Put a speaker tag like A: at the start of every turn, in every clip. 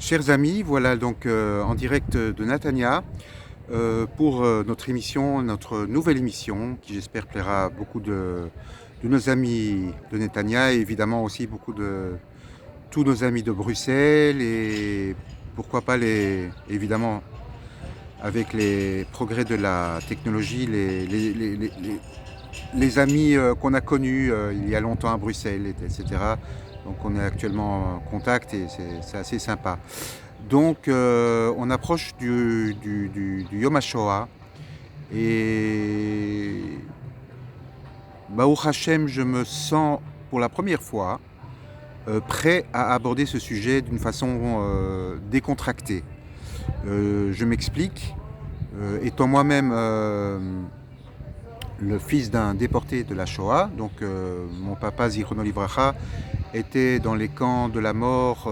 A: Chers amis, voilà donc en direct de Natania pour notre émission, notre nouvelle émission qui j'espère plaira à beaucoup de nos amis de Netanya et évidemment aussi beaucoup de tous nos amis de Bruxelles et pourquoi pas évidemment avec les progrès de la technologie, les amis qu'on a connus il y a longtemps à Bruxelles, etc. Donc on est actuellement en contact et c'est assez sympa. Donc on approche du Yom HaShoah et Baruch Hashem, je me sens pour la première fois prêt à aborder ce sujet d'une façon décontractée. Je m'explique. Étant moi-même le fils d'un déporté de la Shoah, donc mon papa Zichrono Livracha était dans les camps de la mort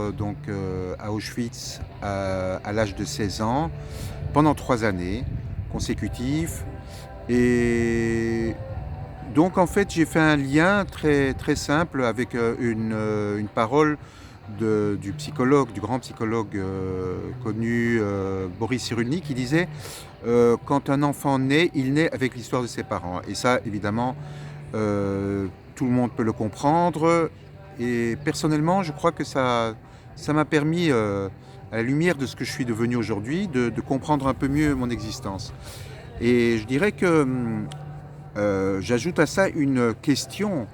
A: à Auschwitz à l'âge de 16 ans pendant 3 années consécutives. Et donc en fait j'ai fait un lien très, très simple avec une parole du psychologue, du grand psychologue connu Boris Cyrulnik, qui disait quand un enfant naît, il naît avec l'histoire de ses parents. Et ça, évidemment, tout le monde peut le comprendre. Et personnellement, je crois que ça m'a permis, à la lumière de ce que je suis devenu aujourd'hui, de comprendre un peu mieux mon existence. Et je dirais que j'ajoute à ça une question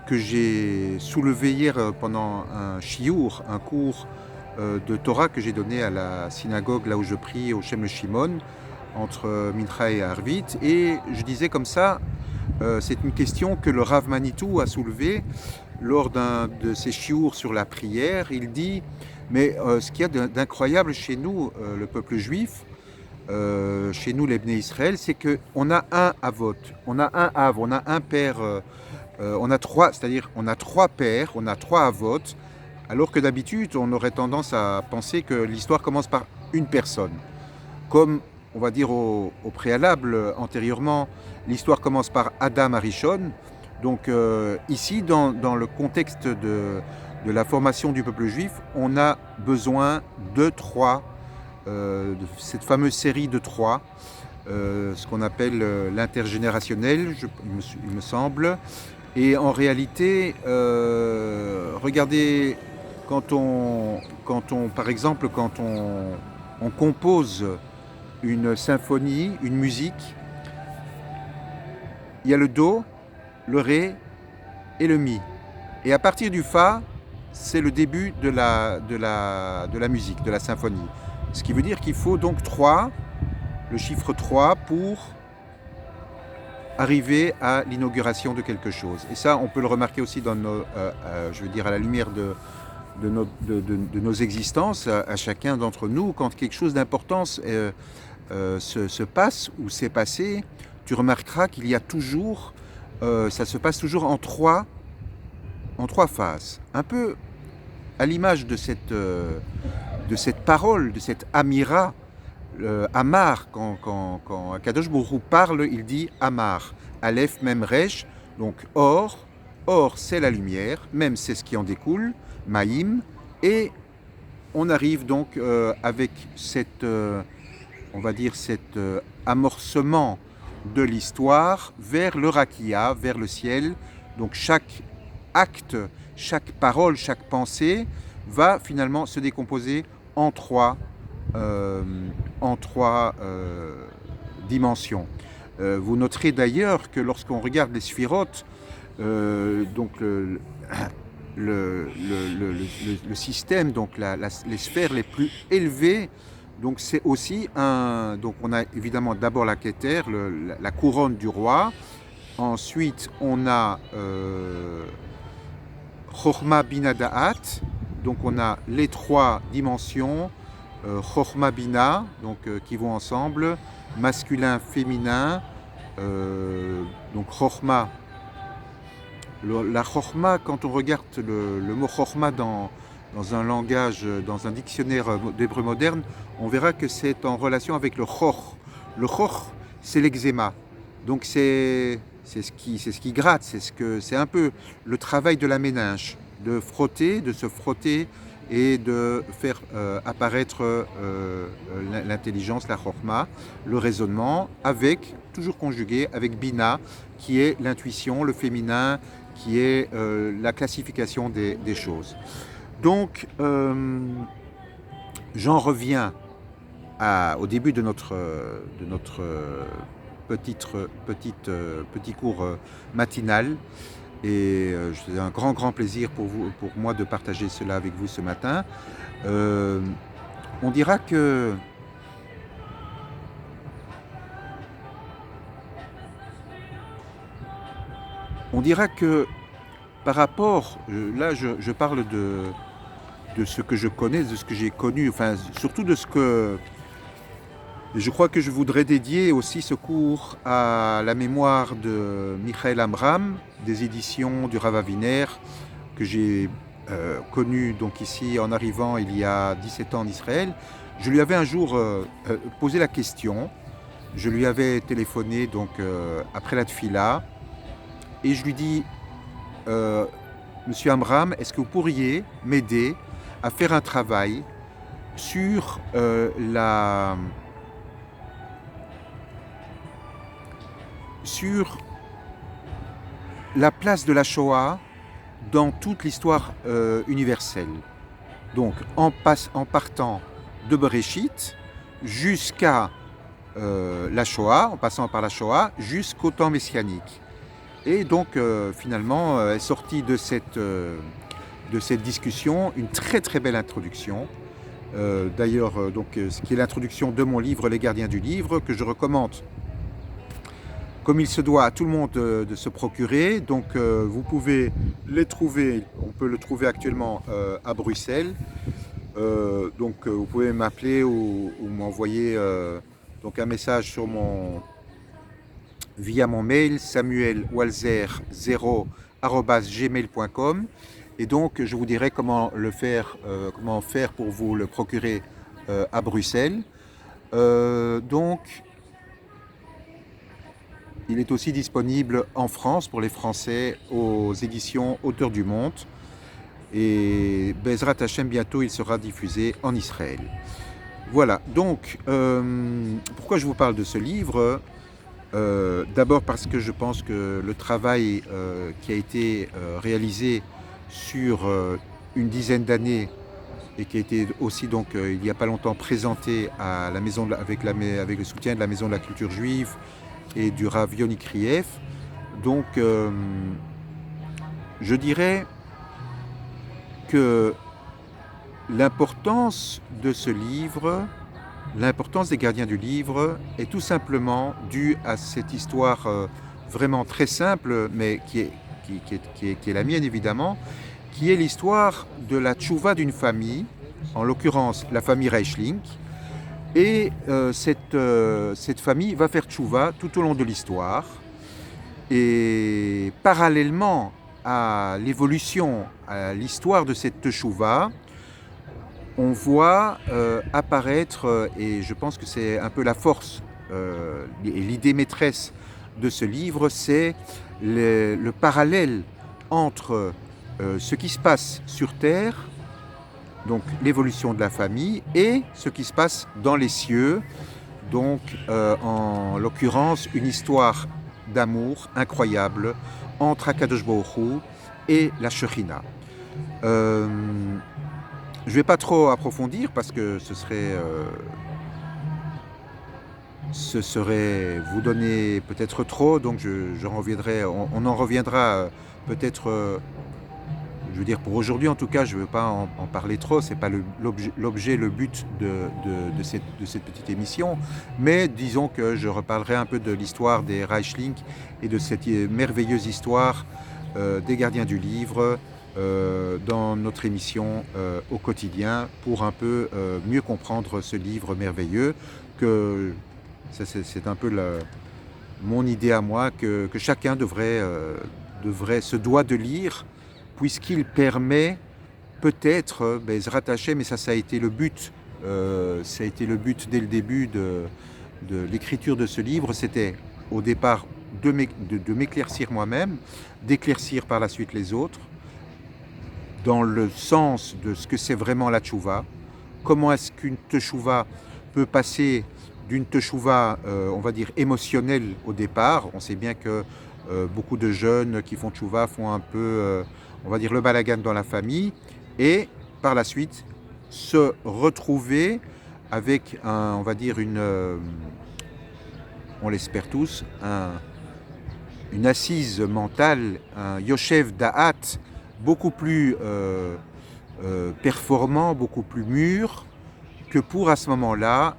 A: que j'ai soulevée hier pendant un shiur, un cours de Torah que j'ai donné à la synagogue là où je prie au Shem le Shimon, entre Mincha et Arvit. Et je disais comme ça, c'est une question que le Rav Manitou a soulevée lors d'un de ses chiours sur la prière. Il dit, mais ce qu'il y a d'incroyable chez nous, le peuple juif, chez nous les Bnei Israël, c'est qu'on a un Avot, on a un Av, on a un père, on a trois, c'est-à-dire on a trois pères, on a trois Avot, alors que d'habitude on aurait tendance à penser que l'histoire commence par une personne. Comme on va dire au préalable, antérieurement, l'histoire commence par Adam Arishon. Donc ici, dans le contexte de la formation du peuple juif, on a besoin de trois, de cette fameuse série de trois, ce qu'on appelle l'intergénérationnel, il me semble. Et en réalité, regardez, par exemple, quand on compose une symphonie, une musique, il y a le Do, le Ré et le Mi. Et à partir du Fa, c'est le début de la musique, de la symphonie. Ce qui veut dire qu'il faut donc 3, le chiffre 3, pour arriver à l'inauguration de quelque chose. Et ça, on peut le remarquer aussi dans je veux dire, à la lumière de nos existences, à chacun d'entre nous, quand quelque chose d'important se passe ou s'est passé, tu remarqueras qu'il y a toujours, ça se passe toujours en trois phases. Un peu à l'image de cette parole, de cette amira, Amar, quand Akadosh Baruch Hu parle, il dit Amar, Aleph, Mem, Resh, donc or c'est la lumière, même c'est ce qui en découle, Maïm, et on arrive donc avec on va dire cet amorcement de l'histoire vers le Rakia, vers le ciel. Donc chaque acte, chaque parole, chaque pensée va finalement se décomposer en trois dimensions. Vous noterez d'ailleurs que lorsqu'on regarde les sphirotes, donc le système, donc les sphères les plus élevées, donc c'est aussi donc on a évidemment d'abord la Keter, la couronne du roi. Ensuite on a Chochma Bina Da'at, donc on a les trois dimensions, Chochma Bina, donc qui vont ensemble, masculin, féminin, donc Chochma. La Chochma, quand on regarde le mot Chochma dans un langage, dans un dictionnaire d'hébreu moderne, on verra que c'est en relation avec le Choch. Le Choch, c'est l'eczéma. Donc c'est ce qui gratte, c'est un peu le travail de la méninge, de se frotter et de faire apparaître l'intelligence, la chorma, le raisonnement, avec, toujours conjugué avec bina, qui est l'intuition, le féminin, qui est la classification des choses. Donc, j'en reviens au début de notre petit cours matinal. Et c'est un grand plaisir pour moi de partager cela avec vous ce matin. On dira que par rapport, là je parle de ce que je connais, de ce que j'ai connu, enfin surtout de ce que je crois que je voudrais dédier aussi ce cours à la mémoire de Michael Amram, des éditions du Rav Aviner, que j'ai connu donc ici en arrivant il y a 17 ans en Israël. Je lui avais un jour posé la question, je lui avais téléphoné donc après la tfila, et je lui dis Monsieur Amram, est-ce que vous pourriez m'aider à faire un travail sur la place de la Shoah dans toute l'histoire universelle. Donc en partant de Bereshit jusqu'à la Shoah, en passant par la Shoah, jusqu'au temps messianique. Et donc finalement est sortie de cette discussion une très belle introduction. D'ailleurs, ce qui est l'introduction de mon livre Les Gardiens du Livre, que je recommande comme il se doit à tout le monde de se procurer. Donc vous pouvez les trouver, on peut le trouver actuellement à Bruxelles. Donc vous pouvez m'appeler ou m'envoyer donc un message via mon mail samuelwalzer0@gmail.com, et donc je vous dirai comment faire pour vous le procurer à Bruxelles. Donc il est aussi disponible en France pour les Français aux éditions Auteurs du Monde, et Bezrat Hashem bientôt il sera diffusé en Israël. Voilà, donc pourquoi je vous parle de ce livre? D'abord parce que je pense que le travail qui a été réalisé sur une dizaine d'années et qui a été aussi donc il n'y a pas longtemps présenté à la maison avec le soutien de la Maison de la Culture Juive et du Rav Yoni Kriev. Donc je dirais que l'importance de ce livre, l'importance des Gardiens du Livre est tout simplement due à cette histoire vraiment très simple, mais qui est la mienne évidemment, qui est l'histoire de la tchouva d'une famille, en l'occurrence la famille Reichling. Et cette famille va faire tchouva tout au long de l'histoire. Et parallèlement à l'évolution, à l'histoire de cette tchouva, on voit apparaître, et je pense que c'est un peu la force et l'idée maîtresse de ce livre, c'est le parallèle entre ce qui se passe sur Terre, donc l'évolution de la famille, et ce qui se passe dans les cieux, donc en l'occurrence une histoire d'amour incroyable entre Akadosh Baruch Hu et la Shekhinah. Je ne vais pas trop approfondir parce que ce serait vous donner peut-être trop, donc on en reviendra peut-être. Je veux dire, pour aujourd'hui en tout cas, je ne veux pas en parler trop, ce n'est pas l'objet, le but de cette petite émission, mais disons que je reparlerai un peu de l'histoire des Reichling et de cette merveilleuse histoire des Gardiens du Livre dans notre émission au quotidien, pour un peu mieux comprendre ce livre merveilleux, que c'est un peu mon idée à moi, que chacun se doit de lire, puisqu'il permet peut-être Bezrat Hashem, mais ça a été le but, dès le début de l'écriture de ce livre, c'était au départ de m'éclaircir moi-même, d'éclaircir par la suite les autres, dans le sens de ce que c'est vraiment la tchouva. Comment est-ce qu'une tchouva peut passer d'une tchouva, on va dire, émotionnelle au départ. On sait bien que beaucoup de jeunes qui font tchouva font un peu, on va dire, le balagan dans la famille. Et par la suite, se retrouver avec, on va dire, on l'espère tous, une assise mentale, un yoshev da'at beaucoup plus performant, beaucoup plus mûr, que pour à ce moment-là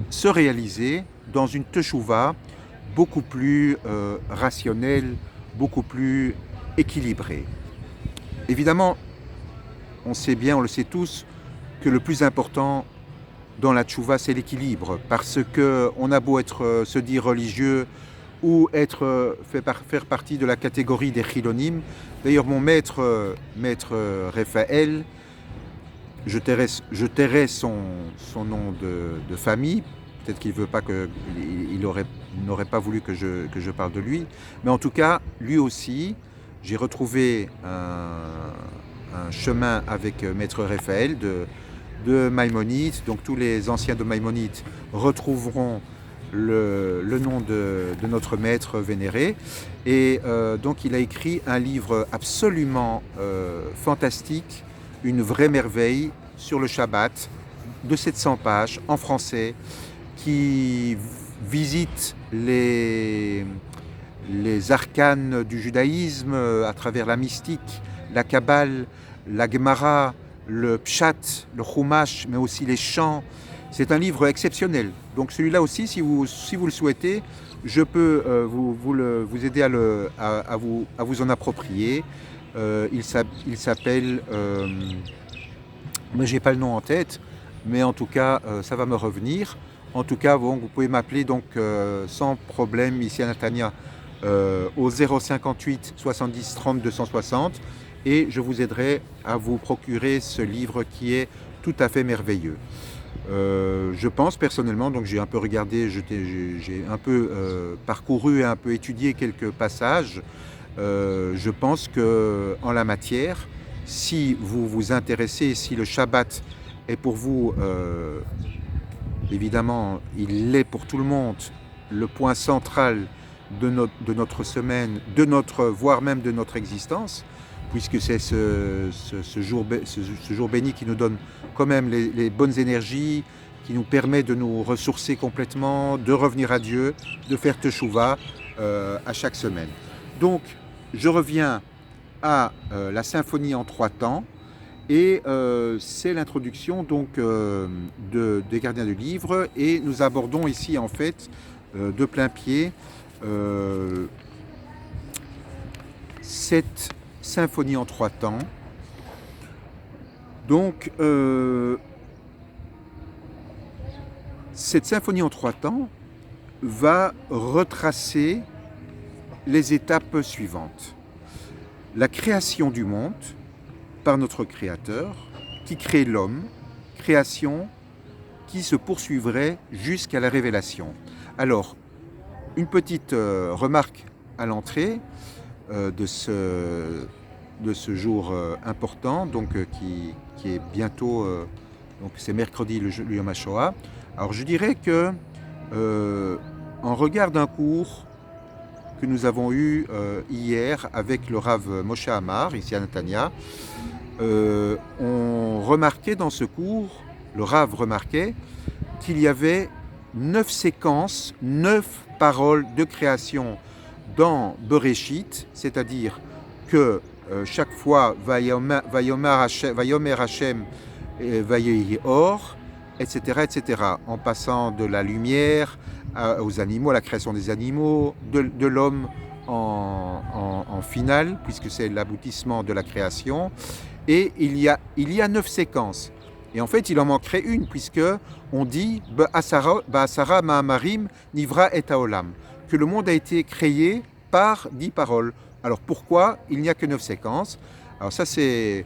A: se réaliser dans une teshuva beaucoup plus rationnelle, beaucoup plus équilibrée. Évidemment, on sait bien, on le sait tous, que le plus important dans la tchouva, c'est l'équilibre, parce qu'on a beau se dire religieux ou faire partie de la catégorie des chilonim. D'ailleurs, mon maître Raphaël, je tairai son nom de famille. Peut-être qu'il veut pas n'aurait pas voulu que je parle de lui. Mais en tout cas, lui aussi, j'ai retrouvé un chemin avec maître Raphaël de Maïmonide. Donc tous les anciens de Maïmonide retrouveront le nom de notre maître vénéré. Et donc il a écrit un livre absolument fantastique, une vraie merveille sur le Shabbat, de 700 pages en français, qui visite les arcanes du judaïsme à travers la mystique, la Kabbale, la Gemara, le Pshat, le Chumash, mais aussi les chants. C'est un livre exceptionnel. Donc celui-là aussi, si vous le souhaitez, je peux vous aider à vous en approprier. Il s'appelle, moi j'ai pas le nom en tête, mais en tout cas ça va me revenir. En tout cas, bon, vous pouvez m'appeler donc sans problème ici à Natania au 058 70 30 260 et je vous aiderai à vous procurer ce livre qui est tout à fait merveilleux. Je pense personnellement, donc j'ai un peu regardé, j'ai un peu parcouru et un peu étudié quelques passages. Je pense que en la matière, si vous vous intéressez, si le Shabbat est pour vous, évidemment, il l'est pour tout le monde, le point central de notre semaine, voire même de notre existence, puisque c'est ce jour béni qui nous donne quand même les bonnes énergies, qui nous permet de nous ressourcer complètement, de revenir à Dieu, de faire teshuva à chaque semaine. Donc, je reviens à la symphonie en 3 temps, et c'est l'introduction donc des gardiens du livre, et nous abordons ici en fait de plein pied cette symphonie en 3 temps. Donc cette symphonie en 3 temps va retracer les étapes suivantes. La création du monde par notre Créateur, qui crée l'homme, création qui se poursuivrait jusqu'à la révélation. Alors, une petite remarque à l'entrée de ce jour important, donc qui est bientôt, donc c'est mercredi, le Yom HaShoah. Alors je dirais que en regard d'un cours que nous avons eu hier avec le Rav Moshe Amar, ici à Natania, on remarquait dans ce cours, le Rav remarquait qu'il y avait 9 séquences, 9 paroles de création dans Bereshit, c'est-à-dire que chaque fois Vayomer Hashem Vayehi Or, etc., etc., en passant de la lumière aux animaux, à la création des animaux, de l'homme en finale, puisque c'est l'aboutissement de la création. Et il y a 9 séquences. Et en fait, il en manquerait une, puisque on dit Ba'asara Ma'amarim Nivra et Haolam, que le monde a été créé par 10 paroles. Alors pourquoi il n'y a que 9 séquences? Alors ça, c'est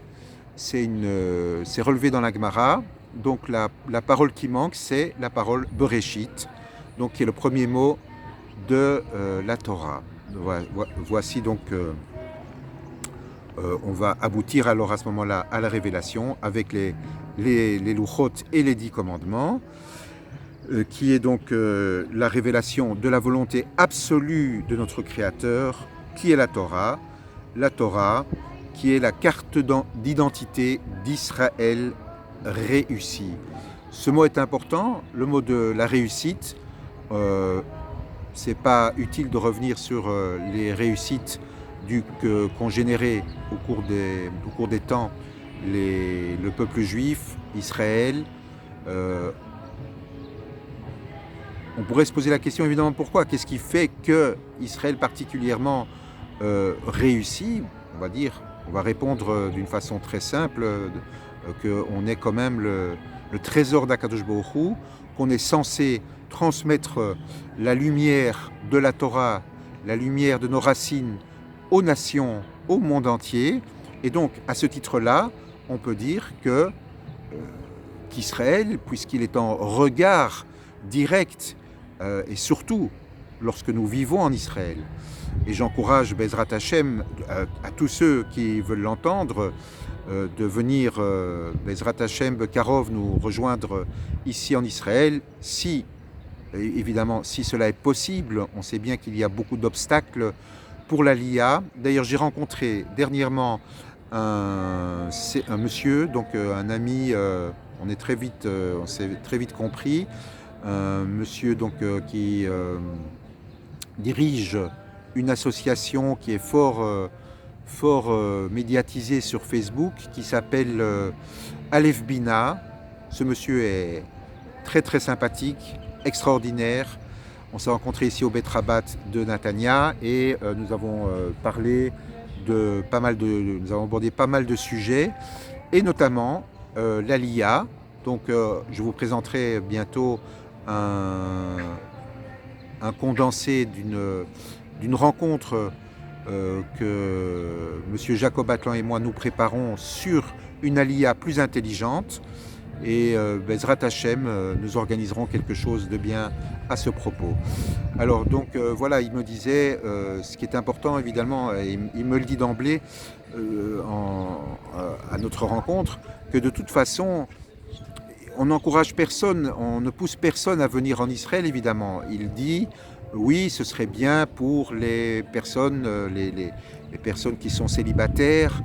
A: relevé dans la Gemara. Donc la parole qui manque, c'est la parole Bereshit, donc qui est le premier mot de la Torah. Voici donc on va aboutir alors à ce moment-là à la révélation avec les louchot et les 10 commandements, qui est donc la révélation de la volonté absolue de notre Créateur, qui est la Torah, qui est la carte d'identité d'Israël réussie. Ce mot est important, le mot de la réussite. C'est pas utile de revenir sur les réussites qu'ont généré au cours des temps le peuple juif, Israël. On pourrait se poser la question évidemment pourquoi. Qu'est-ce qui fait que Israël particulièrement réussit? On va dire, on va répondre d'une façon très simple, qu'on est quand même le trésor d'Akadosh Baruch Hu, qu'on est censé transmettre la lumière de la Torah, la lumière de nos racines aux nations, au monde entier. Et donc, à ce titre-là, on peut dire qu'Israël, puisqu'il est en regard direct, et surtout lorsque nous vivons en Israël, et j'encourage Bezrat Hashem à tous ceux qui veulent l'entendre, de venir Bezrat Hashem Bekarov nous rejoindre ici en Israël, évidemment, si cela est possible. On sait bien qu'il y a beaucoup d'obstacles pour l'Aliyah. D'ailleurs, j'ai rencontré dernièrement un monsieur, donc un ami, on s'est très vite compris, un monsieur donc qui dirige une association qui est fort médiatisée sur Facebook, qui s'appelle Aleph Bina. Ce monsieur est très très sympathique, extraordinaire. On s'est rencontrés ici au Bet Rabat de Netanya et nous avons nous avons abordé pas mal de sujets, et notamment l'Aliyah. Donc je vous présenterai bientôt un condensé d'une rencontre que M. Jacob Atlan et moi nous préparons sur une Aliyah plus intelligente. Et Bezrat Hashem, nous organiserons quelque chose de bien à ce propos. Alors donc voilà, il me disait, ce qui est important évidemment, et il me le dit d'emblée à notre rencontre, que de toute façon, on n'encourage personne, on ne pousse personne à venir en Israël évidemment. Il dit, oui, ce serait bien pour les personnes, les personnes qui sont célibataires,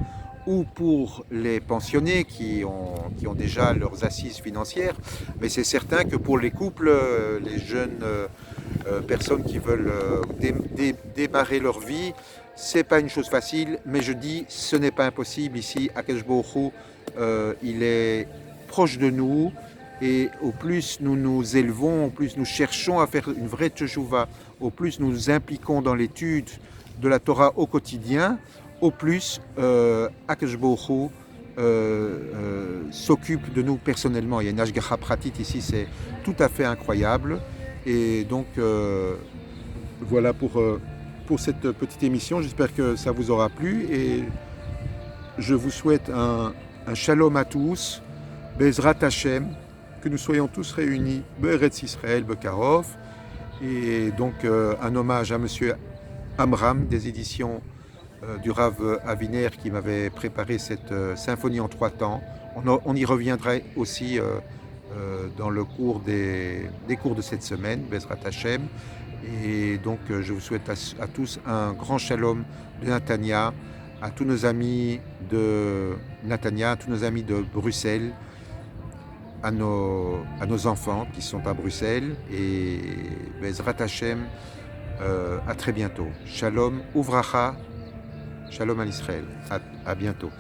A: ou pour les pensionnés qui ont déjà leurs assises financières, mais c'est certain que pour les couples, les jeunes personnes qui veulent démarrer leur vie, c'est pas une chose facile, mais je dis, ce n'est pas impossible. Ici, Akadosh Baruch Hu, il est proche de nous, et au plus nous nous élevons, au plus nous cherchons à faire une vraie teshuva, au plus nous nous impliquons dans l'étude de la Torah au quotidien, au plus Akadosh Baruch Hu s'occupe de nous personnellement. Il y a une Ashgacha Pratit ici, c'est tout à fait incroyable. Et donc voilà pour cette petite émission. J'espère que ça vous aura plu et je vous souhaite un shalom à tous, Bezrat Hashem, que nous soyons tous réunis, Be'eretz Israël, Bekarov. Et donc un hommage à Monsieur Amram des éditions du Rav Aviner qui m'avait préparé cette symphonie en 3 temps. On y reviendrait aussi dans le cours des cours de cette semaine, Bezrat Hashem. Et donc je vous souhaite à tous un grand shalom de Netanya, à tous nos amis de Netanya, à tous nos amis de Bruxelles, à nos enfants qui sont à Bruxelles, et Bezrat Hashem, à très bientôt. Shalom, Uvracha, Shalom à Israël. À bientôt.